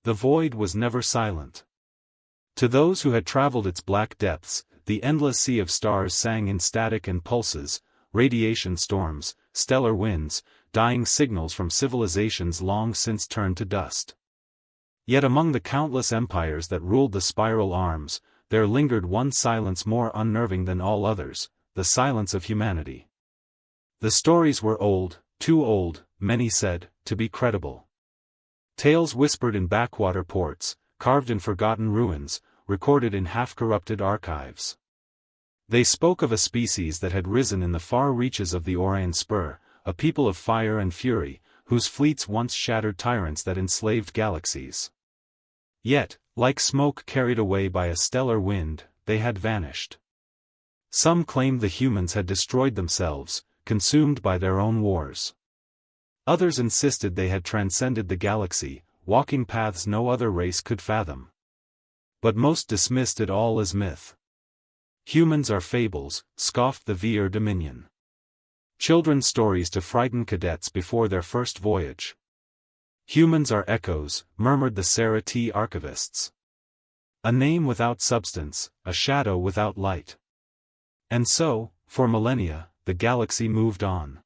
The void was never silent. To those who had traveled its black depths, the endless sea of stars sang in static and pulses, radiation storms, stellar winds, dying signals from civilizations long since turned to dust. Yet among the countless empires that ruled the spiral arms, there lingered one silence more unnerving than all others, the silence of humanity. The stories were old, too old, many said, to be credible. Tales whispered in backwater ports, carved in forgotten ruins, recorded in half-corrupted archives. They spoke of a species that had risen in the far reaches of the Orion Spur, a people of fire and fury, whose fleets once shattered tyrants that enslaved galaxies. Yet, like smoke carried away by a stellar wind, they had vanished. Some claimed the humans had destroyed themselves, consumed by their own wars. Others insisted they had transcended the galaxy, walking paths no other race could fathom. But most dismissed it all as myth. Humans are fables, scoffed the VR Dominion. Children's stories to frighten cadets before their first voyage. Humans are echoes, murmured the Sarah T. archivists. A name without substance, a shadow without light. And so, for millennia, the galaxy moved on.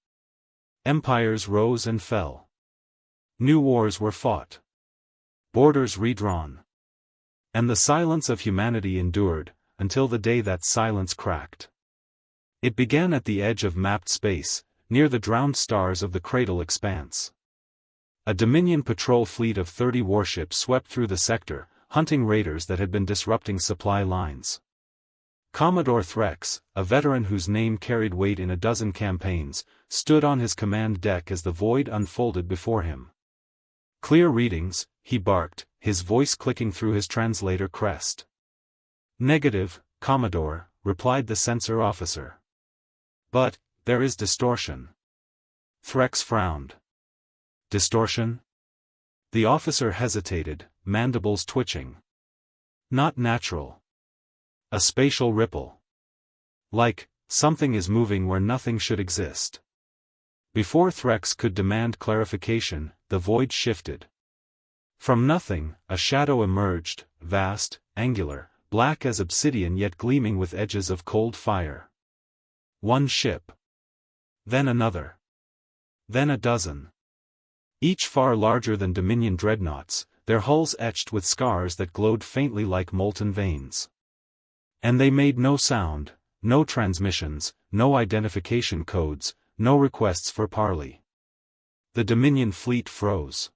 Empires rose and fell. New wars were fought. Borders redrawn. And the silence of humanity endured, until the day that silence cracked. It began at the edge of mapped space, near the drowned stars of the cradle expanse. A Dominion patrol fleet of 30 warships swept through the sector, hunting raiders that had been disrupting supply lines. Commodore Threx, a veteran whose name carried weight in a dozen campaigns, stood on his command deck as the void unfolded before him. Clear readings, he barked, his voice clicking through his translator crest. Negative, Commodore, replied the sensor officer. But, there is distortion. Threx frowned. Distortion? The officer hesitated, mandibles twitching. Not natural. A spatial ripple. Like, something is moving where nothing should exist. Before Threx could demand clarification, the void shifted. From nothing, a shadow emerged, vast, angular, black as obsidian yet gleaming with edges of cold fire. One ship. Then another. Then a dozen. Each far larger than Dominion dreadnoughts, their hulls etched with scars that glowed faintly like molten veins. And they made no sound, no transmissions, no identification codes, no requests for parley. The Dominion fleet froze.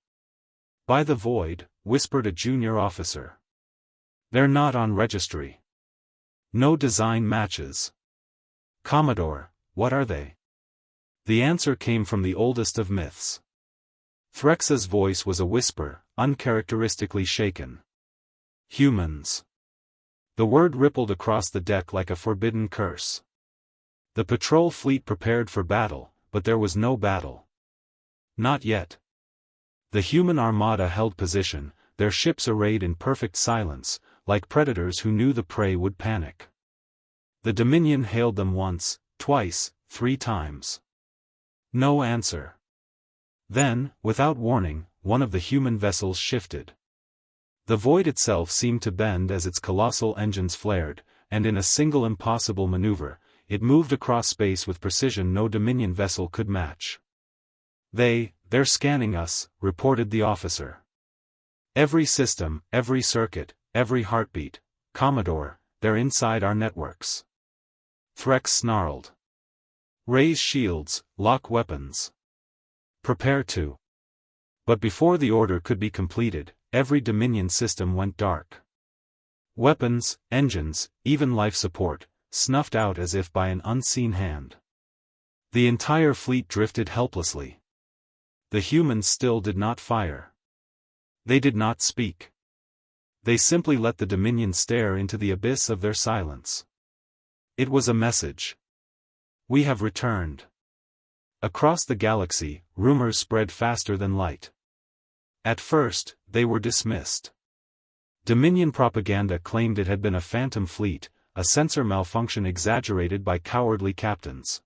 By the void, whispered a junior officer. They're not on registry. No design matches. Commodore, what are they? The answer came from the oldest of myths. Threx's voice was a whisper, uncharacteristically shaken. Humans. The word rippled across the deck like a forbidden curse. The patrol fleet prepared for battle, but there was no battle. Not yet. The human armada held position, their ships arrayed in perfect silence, like predators who knew the prey would panic. The Dominion hailed them once, twice, 3 times. No answer. Then, without warning, one of the human vessels shifted. The void itself seemed to bend as its colossal engines flared, and in a single impossible maneuver, it moved across space with precision no Dominion vessel could match. They're scanning us, reported the officer. Every system, every circuit, every heartbeat, Commodore, they're inside our networks. Threx snarled. Raise shields, lock weapons. Prepare to. But before the order could be completed, every Dominion system went dark. Weapons, engines, even life support, snuffed out as if by an unseen hand. The entire fleet drifted helplessly. The humans still did not fire. They did not speak. They simply let the Dominion stare into the abyss of their silence. It was a message. We have returned. Across the galaxy, rumors spread faster than light. At first, they were dismissed. Dominion propaganda claimed it had been a phantom fleet, a sensor malfunction exaggerated by cowardly captains.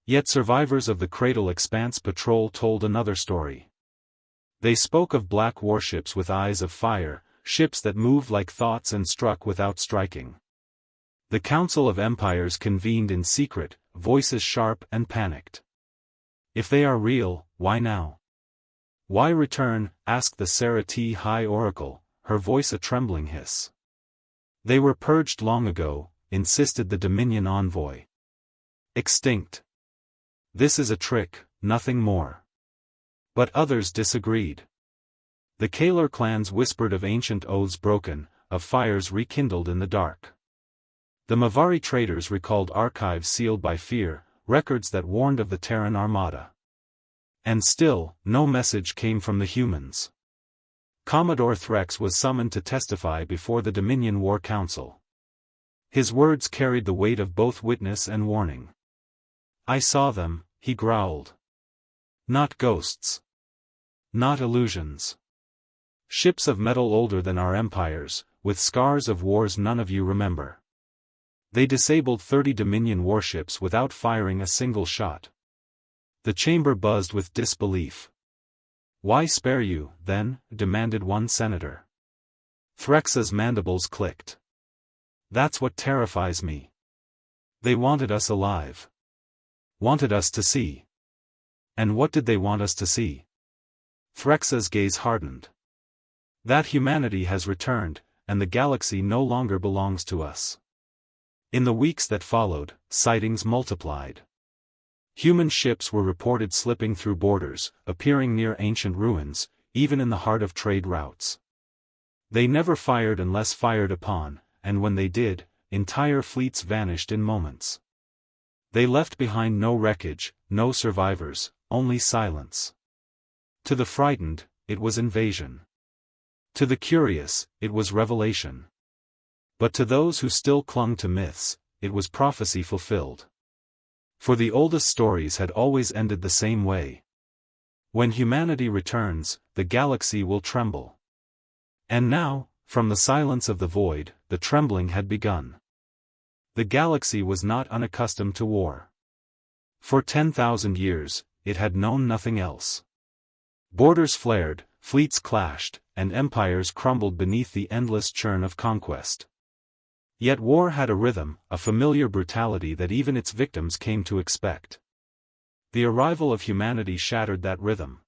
Yet survivors of the Cradle Expanse patrol told another story. They spoke of black warships with eyes of fire, ships that moved like thoughts and struck without striking. The Council of Empires convened in secret, voices sharp and panicked. If they are real, why now? Why return? Asked the Serati High Oracle, her voice a trembling hiss. They were purged long ago, insisted the Dominion envoy. Extinct. This is a trick, nothing more. But others disagreed. The Kalar clans whispered of ancient oaths broken, of fires rekindled in the dark. The Mavari traders recalled archives sealed by fear, records that warned of the Terran Armada. And still, no message came from the humans. Commodore Threx was summoned to testify before the Dominion War Council. His words carried the weight of both witness and warning. I saw them, he growled. Not ghosts. Not illusions. Ships of metal older than our empires, with scars of wars none of you remember. They disabled 30 Dominion warships without firing a single shot. The chamber buzzed with disbelief. Why spare you, then? Demanded one senator. Threx's mandibles clicked. That's what terrifies me. They wanted us alive. Wanted us to see. And what did they want us to see? Threx's gaze hardened. That humanity has returned, and the galaxy no longer belongs to us. In the weeks that followed, sightings multiplied. Human ships were reported slipping through borders, appearing near ancient ruins, even in the heart of trade routes. They never fired unless fired upon, and when they did, entire fleets vanished in moments. They left behind no wreckage, no survivors, only silence. To the frightened, it was invasion. To the curious, it was revelation. But to those who still clung to myths, it was prophecy fulfilled. For the oldest stories had always ended the same way. When humanity returns, the galaxy will tremble. And now, from the silence of the void, the trembling had begun. The galaxy was not unaccustomed to war. For 10,000 years, it had known nothing else. Borders flared, fleets clashed, and empires crumbled beneath the endless churn of conquest. Yet war had a rhythm, a familiar brutality that even its victims came to expect. The arrival of humanity shattered that rhythm.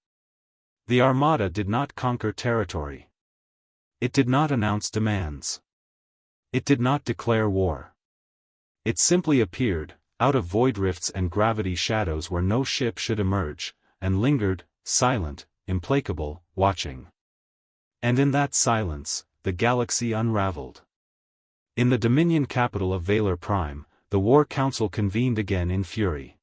The Armada did not conquer territory. It did not announce demands. It did not declare war. It simply appeared, out of void rifts and gravity shadows where no ship should emerge, and lingered, silent, implacable, watching. And in that silence, the galaxy unraveled. In the Dominion capital of Valor Prime, the War Council convened again in fury.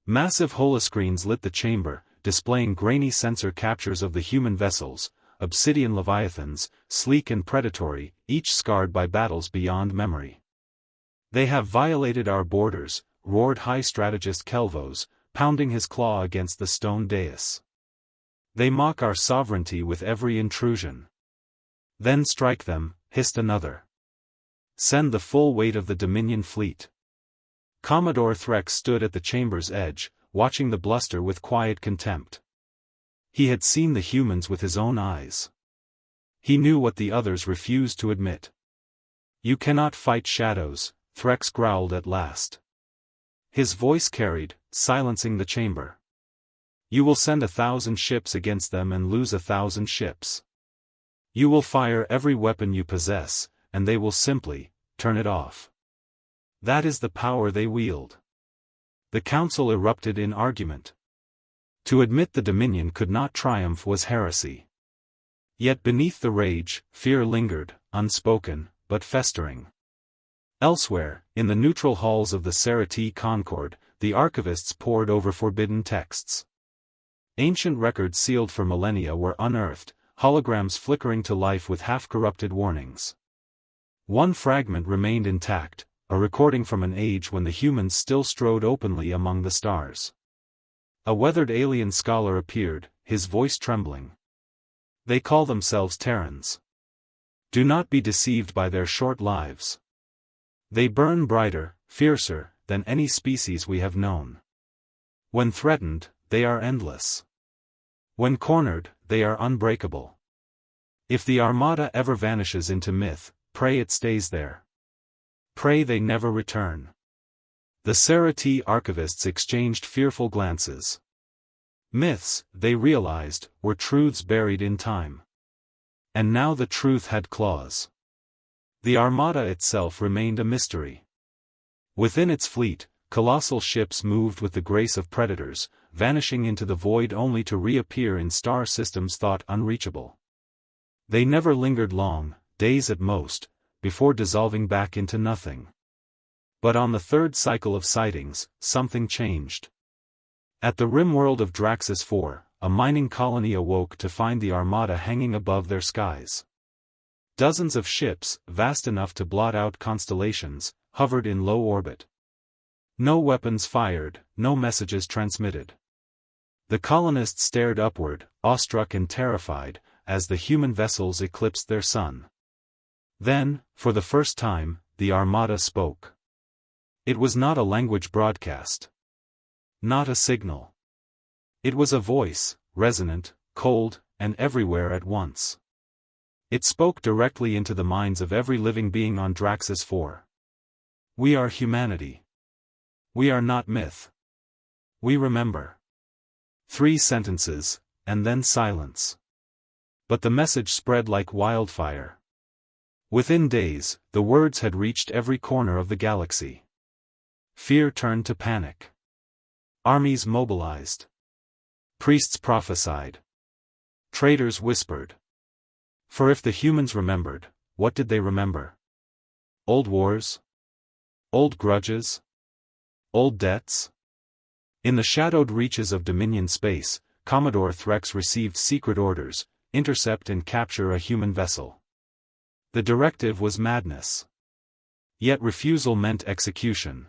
Massive holoscreens lit the chamber, displaying grainy sensor captures of the human vessels, obsidian leviathans, sleek and predatory, each scarred by battles beyond memory. They have violated our borders, roared High Strategist Kelvos, pounding his claw against the stone dais. They mock our sovereignty with every intrusion. Then strike them, hissed another. Send the full weight of the Dominion fleet. Commodore Threx stood at the chamber's edge, watching the bluster with quiet contempt. He had seen the humans with his own eyes. He knew what the others refused to admit. You cannot fight shadows, Threx growled at last. His voice carried, silencing the chamber. You will send 1,000 ships against them and lose 1,000 ships. You will fire every weapon you possess, and they will simply turn it off. That is the power they wield. The council erupted in argument. To admit the Dominion could not triumph was heresy. Yet beneath the rage, fear lingered, unspoken, but festering. Elsewhere, in the neutral halls of the Serati Concord, the archivists pored over forbidden texts. Ancient records sealed for millennia were unearthed, holograms flickering to life with half-corrupted warnings. One fragment remained intact, a recording from an age when the humans still strode openly among the stars. A weathered alien scholar appeared, his voice trembling. They call themselves Terrans. Do not be deceived by their short lives. They burn brighter, fiercer, than any species we have known. When threatened, they are endless. When cornered, they are unbreakable. If the Armada ever vanishes into myth, pray it stays there. Pray they never return. The Sarah T. archivists exchanged fearful glances. Myths, they realized, were truths buried in time. And now the truth had claws. The Armada itself remained a mystery. Within its fleet, colossal ships moved with the grace of predators, vanishing into the void only to reappear in star systems thought unreachable. They never lingered long, days at most, before dissolving back into nothing. But on the third cycle of sightings, something changed. At the rim world of Draxus 4, a mining colony awoke to find the Armada hanging above their skies. Dozens of ships, vast enough to blot out constellations, hovered in low orbit. No weapons fired, no messages transmitted. The colonists stared upward, awestruck and terrified, as the human vessels eclipsed their sun. Then, for the first time, the Armada spoke. It was not a language broadcast. Not a signal. It was a voice, resonant, cold, and everywhere at once. It spoke directly into the minds of every living being on Draxus 4. We are humanity. We are not myth. We remember. 3 sentences, and then silence. But the message spread like wildfire. Within days, the words had reached every corner of the galaxy. Fear turned to panic. Armies mobilized. Priests prophesied. Traitors whispered. For if the humans remembered, what did they remember? Old wars? Old grudges? Old debts? In the shadowed reaches of Dominion space, Commodore Threx received secret orders: intercept and capture a human vessel. The directive was madness. Yet refusal meant execution.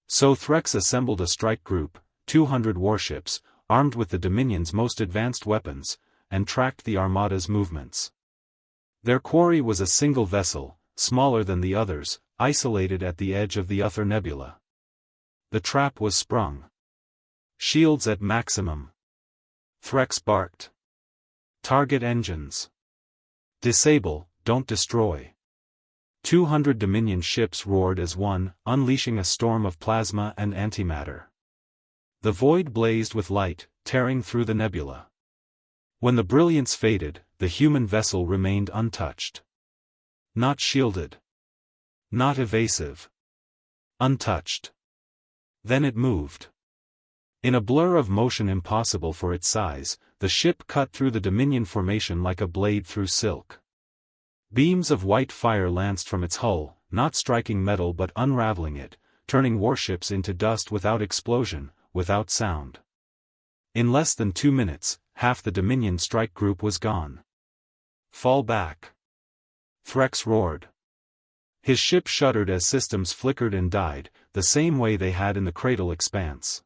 So Threx assembled a strike group, 200 warships, armed with the Dominion's most advanced weapons, and tracked the Armada's movements. Their quarry was a single vessel, smaller than the others, isolated at the edge of the Uther Nebula. The trap was sprung. Shields at maximum. Threx barked. Target engines. Disable, don't destroy. 200 Dominion ships roared as one, unleashing a storm of plasma and antimatter. The void blazed with light, tearing through the nebula. When the brilliance faded, the human vessel remained untouched. Not shielded. Not evasive. Untouched. Then it moved. In a blur of motion impossible for its size, the ship cut through the Dominion formation like a blade through silk. Beams of white fire lanced from its hull, not striking metal but unraveling it, turning warships into dust without explosion, without sound. In less than 2 minutes, half the Dominion strike group was gone. Fall back. Threx roared. His ship shuddered as systems flickered and died, the same way they had in the Cradle Expanse.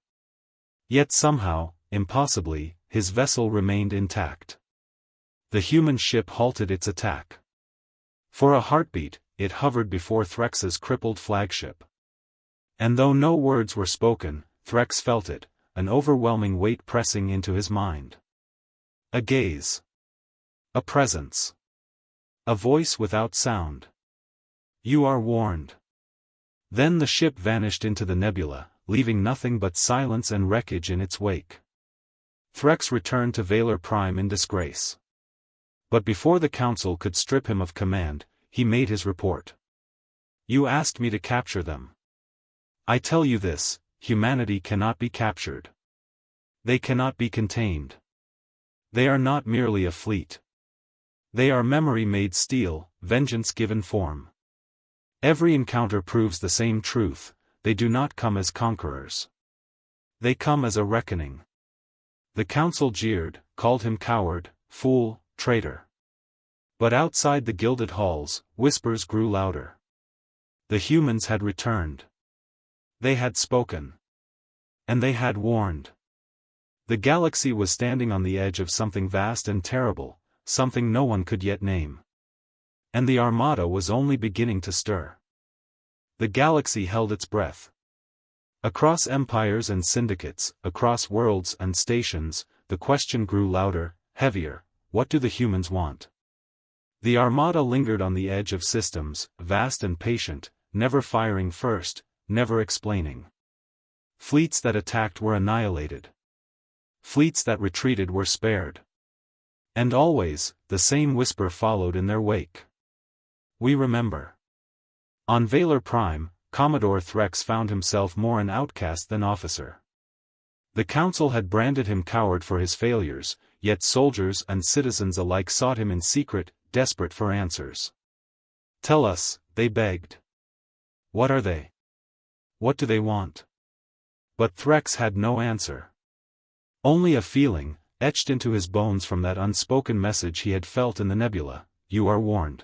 Yet somehow, impossibly, his vessel remained intact. The human ship halted its attack. For a heartbeat, it hovered before Threx's crippled flagship. And though no words were spoken, Threx felt it, an overwhelming weight pressing into his mind. A gaze. A presence. A voice without sound. You are warned. Then the ship vanished into the nebula, leaving nothing but silence and wreckage in its wake. Threx returned to Valor Prime in disgrace. But before the Council could strip him of command, he made his report. You asked me to capture them. I tell you this, humanity cannot be captured. They cannot be contained. They are not merely a fleet. They are memory made steel, vengeance given form. Every encounter proves the same truth: they do not come as conquerors. They come as a reckoning. The Council jeered, called him coward, fool, traitor. But outside the gilded halls, whispers grew louder. The humans had returned. They had spoken. And they had warned. The galaxy was standing on the edge of something vast and terrible, something no one could yet name. And the Armada was only beginning to stir. The galaxy held its breath. Across empires and syndicates, across worlds and stations, the question grew louder, heavier: what do the humans want? The Armada lingered on the edge of systems, vast and patient, never firing first, never explaining. Fleets that attacked were annihilated. Fleets that retreated were spared. And always, the same whisper followed in their wake. We remember. On Valor Prime, Commodore Threx found himself more an outcast than officer. The Council had branded him coward for his failures, yet soldiers and citizens alike sought him in secret, desperate for answers. Tell us, they begged. What are they? What do they want? But Threx had no answer. Only a feeling, etched into his bones from that unspoken message he had felt in the nebula: you are warned.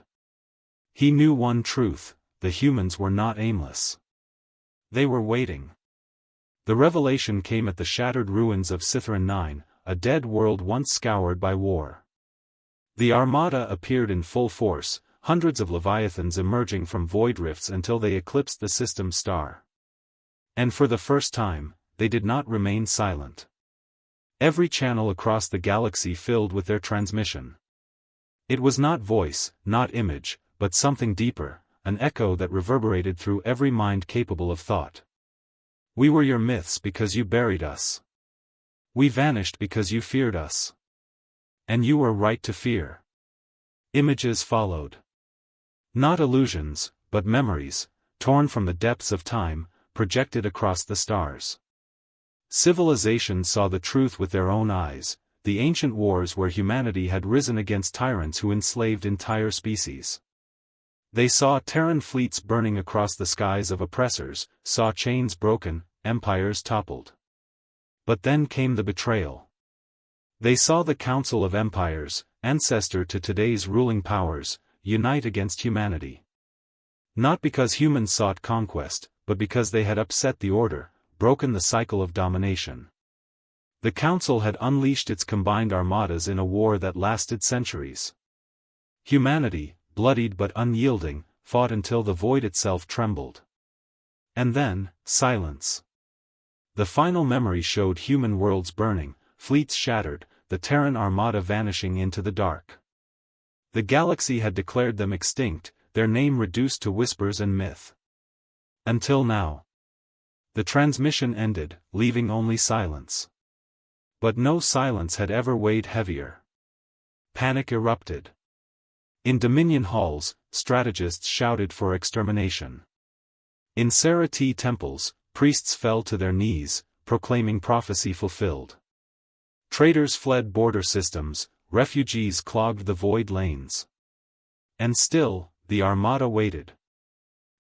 He knew one truth: the humans were not aimless. They were waiting. The revelation came at the shattered ruins of Scytherin 9, a dead world once scoured by war. The Armada appeared in full force, hundreds of Leviathans emerging from void rifts until they eclipsed the system's star. And for the first time, they did not remain silent. Every channel across the galaxy filled with their transmission. It was not voice, not image, but something deeper, an echo that reverberated through every mind capable of thought. We were your myths because you buried us. We vanished because you feared us. And you were right to fear. Images followed. Not illusions, but memories, torn from the depths of time, projected across the stars. Civilizations saw the truth with their own eyes, the ancient wars where humanity had risen against tyrants who enslaved entire species. They saw Terran fleets burning across the skies of oppressors, saw chains broken, empires toppled. But then came the betrayal. They saw the Council of Empires, ancestor to today's ruling powers, unite against humanity. Not because humans sought conquest, but because they had upset the order, broken the cycle of domination. The Council had unleashed its combined armadas in a war that lasted centuries. Humanity, bloodied but unyielding, fought until the void itself trembled. And then, silence. The final memory showed human worlds burning, fleets shattered, the Terran Armada vanishing into the dark. The galaxy had declared them extinct, their name reduced to whispers and myth. Until now. The transmission ended, leaving only silence. But no silence had ever weighed heavier. Panic erupted. In Dominion halls, strategists shouted for extermination. In Sarah T temples, priests fell to their knees, proclaiming prophecy fulfilled. Traders fled border systems, refugees clogged the void lanes. And still, the Armada waited.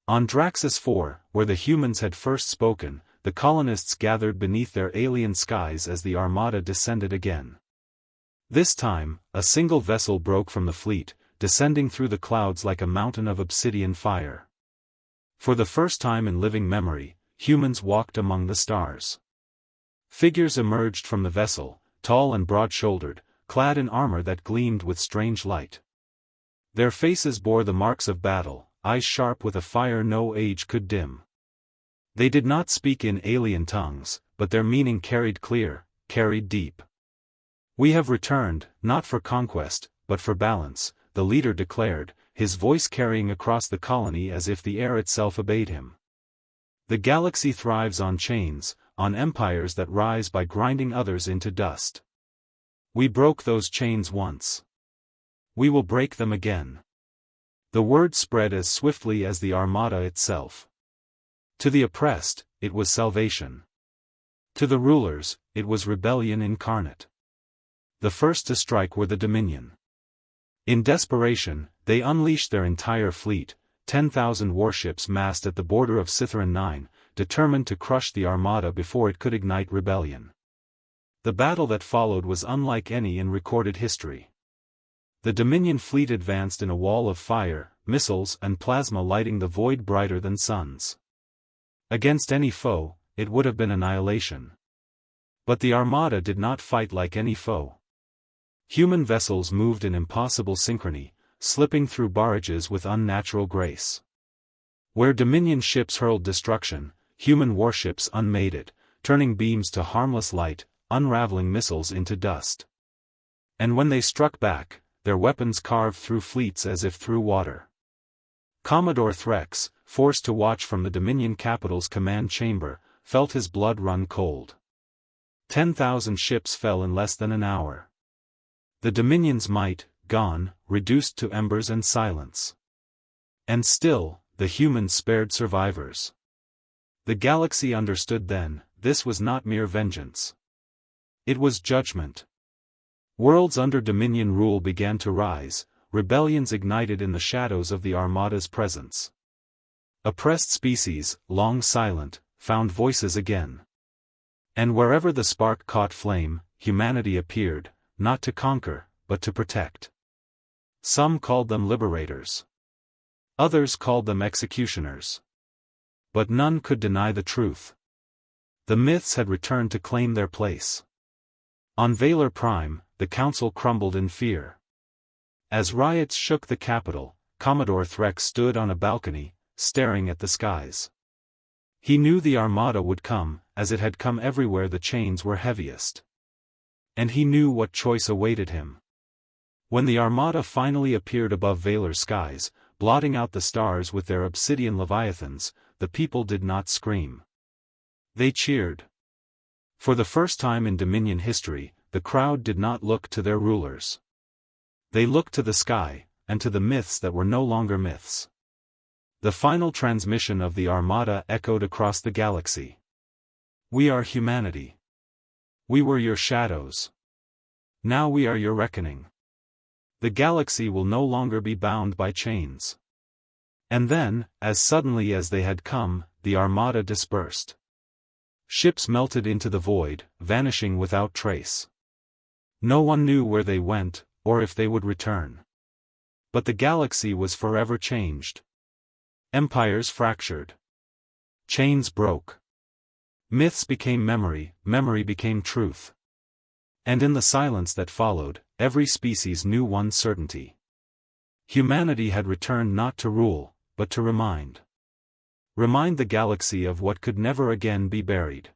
On Draxus 4, where the humans had first spoken, the colonists gathered beneath their alien skies as the Armada descended again. This time, a single vessel broke from the fleet, descending through the clouds like a mountain of obsidian fire. For the first time in living memory, humans walked among the stars. Figures emerged from the vessel, tall and broad-shouldered, clad in armor that gleamed with strange light. Their faces bore the marks of battle, eyes sharp with a fire no age could dim. They did not speak in alien tongues, but their meaning carried clear, carried deep. We have returned, not for conquest, but for balance, the leader declared, his voice carrying across the colony as if the air itself obeyed him. The galaxy thrives on chains, on empires that rise by grinding others into dust. We broke those chains once. We will break them again. The word spread as swiftly as the Armada itself. To the oppressed, it was salvation. To the rulers, it was rebellion incarnate. The first to strike were the Dominion. In desperation, they unleashed their entire fleet, 10,000 warships massed at the border of Scytherin 9, determined to crush the Armada before it could ignite rebellion. The battle that followed was unlike any in recorded history. The Dominion fleet advanced in a wall of fire, missiles and plasma lighting the void brighter than suns. Against any foe, it would have been annihilation. But the Armada did not fight like any foe. Human vessels moved in impossible synchrony, slipping through barrages with unnatural grace. Where Dominion ships hurled destruction, human warships unmated, turning beams to harmless light, unraveling missiles into dust. And when they struck back, their weapons carved through fleets as if through water. Commodore Threx, forced to watch from the Dominion capital's command chamber, felt his blood run cold. 10,000 ships fell in less than an hour. The Dominion's might, gone, reduced to embers and silence. And still, the humans spared survivors. The galaxy understood then, this was not mere vengeance. It was judgment. Worlds under Dominion rule began to rise, rebellions ignited in the shadows of the Armada's presence. Oppressed species, long silent, found voices again. And wherever the spark caught flame, humanity appeared, not to conquer, but to protect. Some called them liberators. Others called them executioners. But none could deny the truth. The myths had returned to claim their place. On Valor Prime, the council crumbled in fear. As riots shook the capital, Commodore Threx stood on a balcony, staring at the skies. He knew the Armada would come, as it had come everywhere the chains were heaviest. And he knew what choice awaited him. When the Armada finally appeared above Valor's skies, blotting out the stars with their obsidian leviathans, the people did not scream. They cheered. For the first time in Dominion history, the crowd did not look to their rulers. They looked to the sky, and to the myths that were no longer myths. The final transmission of the Armada echoed across the galaxy. We are humanity. We were your shadows. Now we are your reckoning. The galaxy will no longer be bound by chains. And then, as suddenly as they had come, the Armada dispersed. Ships melted into the void, vanishing without trace. No one knew where they went, or if they would return. But the galaxy was forever changed. Empires fractured. Chains broke. Myths became memory, memory became truth. And in the silence that followed, every species knew one certainty. Humanity had returned not to rule, but to remind. Remind the galaxy of what could never again be buried.